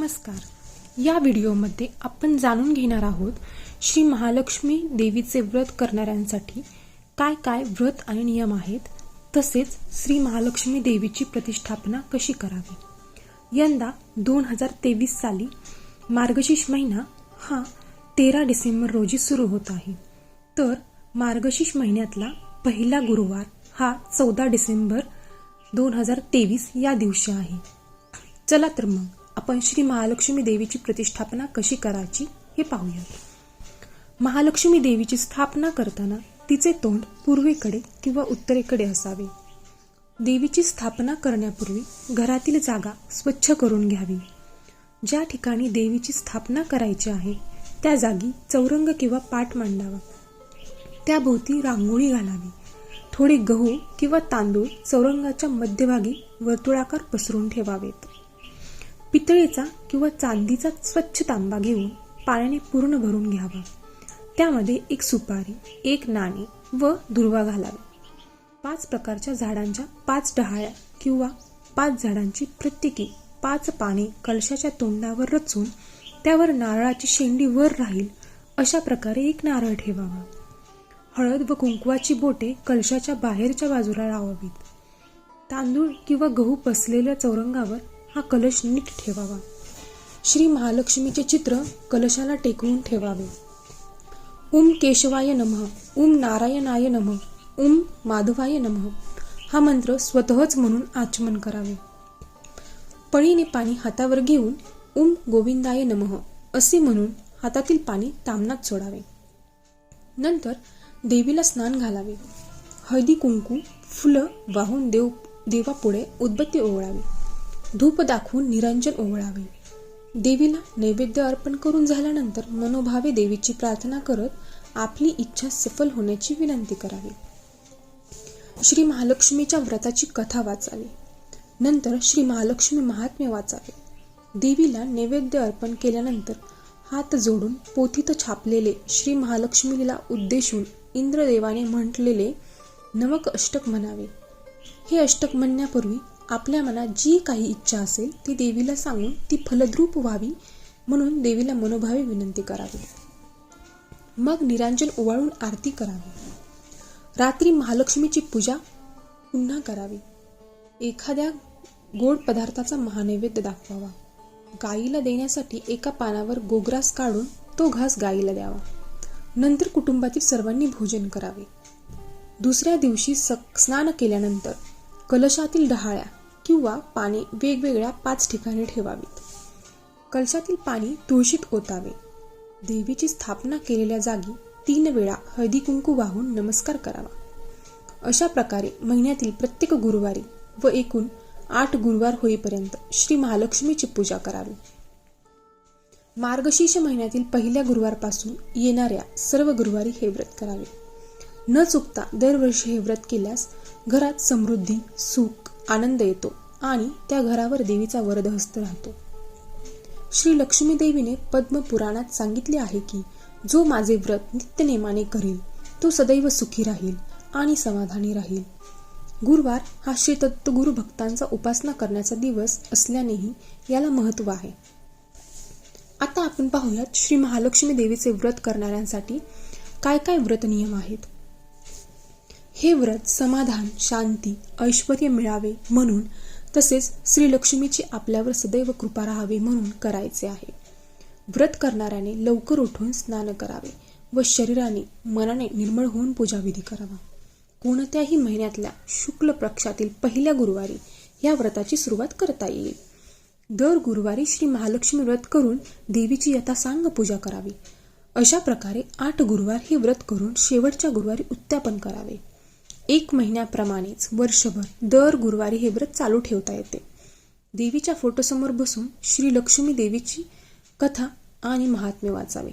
नमस्कार. या व्हिडिओमध्ये आपण जाणून घेणार आहोत श्री महालक्ष्मी देवीचे व्रत करणाऱ्यांसाठी काय काय व्रत आणि नियम आहेत, तसेच श्री महालक्ष्मी देवीची प्रतिष्ठापना कशी करावी. यंदा 2023 साली मार्गशीर्ष महिना हा 13 डिसेंबर रोजी सुरू होत आहे. तर मार्गशीर्ष महिन्यातला पहिला गुरुवार हा 14 डिसेंबर 2023 या दिवशी आहे. चला तर मग आपण श्री महालक्ष्मी देवीची प्रतिष्ठापना कशी करायची हे पाहूयात. महालक्ष्मी देवीची स्थापना करताना तिचे तोंड पूर्वेकडे किंवा उत्तरेकडे असावे. देवीची स्थापना करण्यापूर्वी घरातील जागा स्वच्छ करून घ्यावी. ज्या ठिकाणी देवीची स्थापना करायची आहे त्या जागी चौरंग किंवा पाट मांडावा. त्याभोवती रांगोळी घालावी. थोडे गहू किंवा तांदूळ चौरंगाच्या मध्यभागी वर्तुळाकार पसरून ठेवावेत. पितळेचा किंवा चांदीचा स्वच्छ तांबा घेऊन पाण्याने पूर्ण भरून घ्यावा. त्यामध्ये एक सुपारी, एक नाणे व दुर्वा घालावे. 5 प्रकारच्या झाडांच्या 5 डहाळ्या किंवा 5 झाडांची प्रत्येकी 5 पाने कलशाच्या तोंडावर रचून त्यावर नारळाची शेंडी वर राहील अशा प्रकारे एक नारळ ठेवावा. हळद व कुंकवाची बोटे कलशाच्या बाहेरच्या बाजूला लावावीत. तांदूळ किंवा गहू पसलेल्या चौरंगावर हा कलश नीट ठेवावा. श्री महालक्ष्मीचे चित्र कलशाला टेकवून ठेवावे. ओम केशवाय नमः, ओम नारायणाय नमः, ओम माधवाय नमः हा मंत्र स्वतःच म्हणून आचमन करावे. पळीने पाणी हातावर घेऊन ओम गोविंदाय नमः असे म्हणून हातातील पाणी तामनात सोडावे. नंतर देवीला स्नान घालावे. हळदी कुंकू फुलं वाहून देवापुढे उदबत्ती ओवाळावी. धूप दाखवून निरंजन ओवाळावे. देवीला नैवेद्य अर्पण करून झाल्यानंतर मनोभावे देवीची प्रार्थना करत आपली इच्छा सफल होण्याची विनंती करावी. श्री महालक्ष्मीच्या व्रताची कथा वाचावी. नंतर श्री महालक्ष्मी महात्म्य वाचावे. देवीला नैवेद्य अर्पण केल्यानंतर हात जोडून पोथीत छापलेले श्री महालक्ष्मीला उद्देशून इंद्रदेवाने म्हटलेले नवक अष्टक म्हणावे. हे अष्टक म्हणण्यापूर्वी आपल्या मनात जी काही इच्छा असेल ती देवीला सांगून ती फलद्रूप व्हावी म्हणून देवीला मनोभावे विनंती करावी. मग निरांजन ओवाळून आरती करावी. रात्री महालक्ष्मीची पूजा पुन्हा करावी. एखाद्या गोड पदार्थाचा महानैवेद्य दाखवावा. गायीला देण्यासाठी एका पानावर गोग्रास काढून तो घास गायीला द्यावा. नंतर कुटुंबातील सर्वांनी भोजन करावे. दुसऱ्या दिवशी स्नान केल्यानंतर कलशातील डहाळ्या किंवा पाने वेगवेगळ्या 5 ठिकाणी ठेवावीत. कलशातील पाणी तुळशीत ओतावे. देवीची स्थापना केलेल्या जागी 3 वेळा हळदी कुंकू वाहून नमस्कार करावा. अशा प्रकारे महिन्यातील प्रत्येक गुरुवारी व एकूण 8 गुरुवार होईपर्यंत श्री महालक्ष्मीची पूजा करावी. मार्गशीर्ष महिन्यातील पहिल्या गुरुवारपासून येणाऱ्या सर्व गुरुवारी हे व्रत करावे. न चुकता दरवर्षी हे व्रत केल्यास घरात समृद्धी, सुख, आनंद येतो आणि त्या घरावर देवीचा वरदहस्त राहतो. श्री लक्ष्मी देवीने पद्म पुराणात सांगितले आहे की जो माझे व्रत नित्यनेमाने करील तो सदैव सुखी राहील आणि समाधानी राहील. गुरुवार हा श्री तत्वगुरु भक्तांचा उपासना करण्याचा दिवस असल्यानेही याला महत्त्व आहे. आता आपण पाहूयात श्री महालक्ष्मी देवीचे व्रत करणाऱ्यांसाठी काय काय व्रत नियम आहेत. हे व्रत समाधान, शांती, ऐश्वर्य मिळावे म्हणून तसेच श्री लक्ष्मीची आपल्यावर सदैव कृपा राहावी म्हणून करायचे आहे. व्रत करणाऱ्याने लवकर उठून स्नान करावे व शरीराने मनाने निर्मळ होऊन पूजाविधी करावा. कोणत्याही महिन्यातल्या शुक्ल पक्षातील पहिल्या गुरुवारी या व्रताची सुरुवात करता येईल. दर गुरुवारी श्री महालक्ष्मी व्रत करून देवीची यथासांग पूजा करावी. अशा प्रकारे 8 गुरुवार हे व्रत करून शेवटच्या गुरुवारी उद्यापन करावे. 1 महिन्याप्रमाणेच वर्षभर दर गुरुवारी हे व्रत चालू ठेवता येते. देवीच्या फोटोसमोर बसून श्री लक्ष्मी देवीची कथा आणि महात्म्य वाचावे.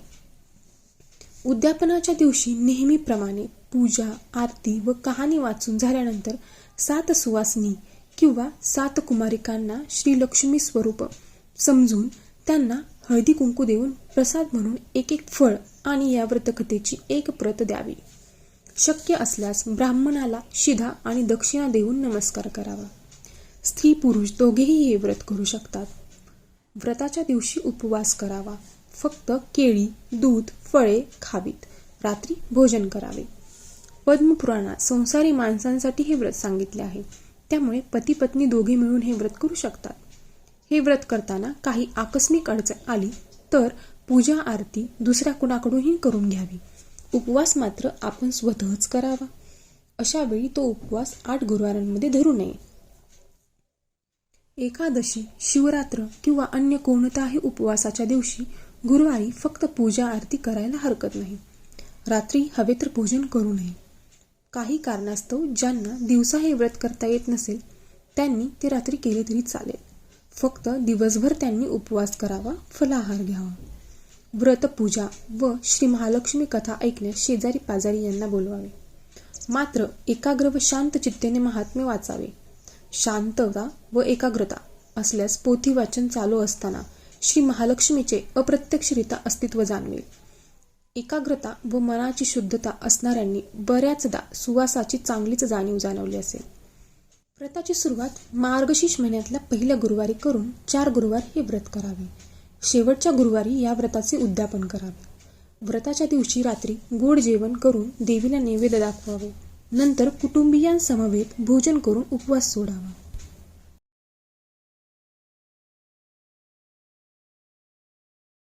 उद्यापनाच्या दिवशी नेहमीप्रमाणे पूजा, आरती व कहाणी वाचून झाल्यानंतर 7 सुवासिनी किंवा 7 कुमारिकांना श्री लक्ष्मी स्वरूप समजून त्यांना हळदी कुंकू देऊन प्रसाद म्हणून एक फळ आणि या व्रतकथेची 1 प्रत द्यावी. शक्य असल्यास ब्राह्मणाला शिधा आणि दक्षिणा देऊन नमस्कार करावा. स्त्री पुरुष दोघेही हे व्रत करू शकतात. व्रताच्या दिवशी उपवास करावा. फक्त केळी, दूध, फळे खावीत. रात्री भोजन करावे. पद्मपुराणात संसारी माणसांसाठी हे व्रत सांगितले आहे. त्यामुळे पती पत्नी दोघे मिळून हे व्रत करू शकतात. हे व्रत करताना काही आकस्मिक अडचण आली तर पूजा आरती दुसऱ्या कुणाकडूनही करून घ्यावी. उपवास मात्र आपण स्वतःच करावा. अशा वेळी तो उपवास 8 गुरुवारांमध्ये धरू नये. एकादशी, शिवरात्र किंवा अन्य कोणत्याही उपवासाच्या दिवशी गुरुवारी फक्त पूजा आरती करायला हरकत नाही. रात्री हवे तर भोजन करू नये. काही कारणास्तव ज्यांना दिवसा हे व्रत करता येत नसेल त्यांनी ते रात्री केले तरी चालेल. फक्त दिवसभर त्यांनी उपवास करावा, फलाहार घ्यावा. व्रतपूजा व श्री महालक्ष्मी कथा ऐकण्यास शेजारी पाजारी यांना बोलवावे. मात्र एकाग्र व शांत चित्तेने महात्म्य वाचावे. शांतता व एकाग्रता असल्यास पोथी वाचन चालू असताना श्री महालक्ष्मीचे अप्रत्यक्षरित्या अस्तित्व जाणवेल. एकाग्रता व मनाची शुद्धता असणाऱ्यांनी बऱ्याचदा सुवासाची चांगलीच जाणीव जाणवली असेल. व्रताची सुरुवात मार्गशीर्ष महिन्यातल्या पहिल्या गुरुवारी करून 4 गुरुवार हे व्रत करावे. शेवटच्या गुरुवारी या व्रताचे उद्यापन करावे. व्रताच्या दिवशी रात्री गोड जेवण करून देवीला नैवेद्य दाखवावे. नंतर कुटुंबियांसमवेत भोजन करून उपवास सोडावा.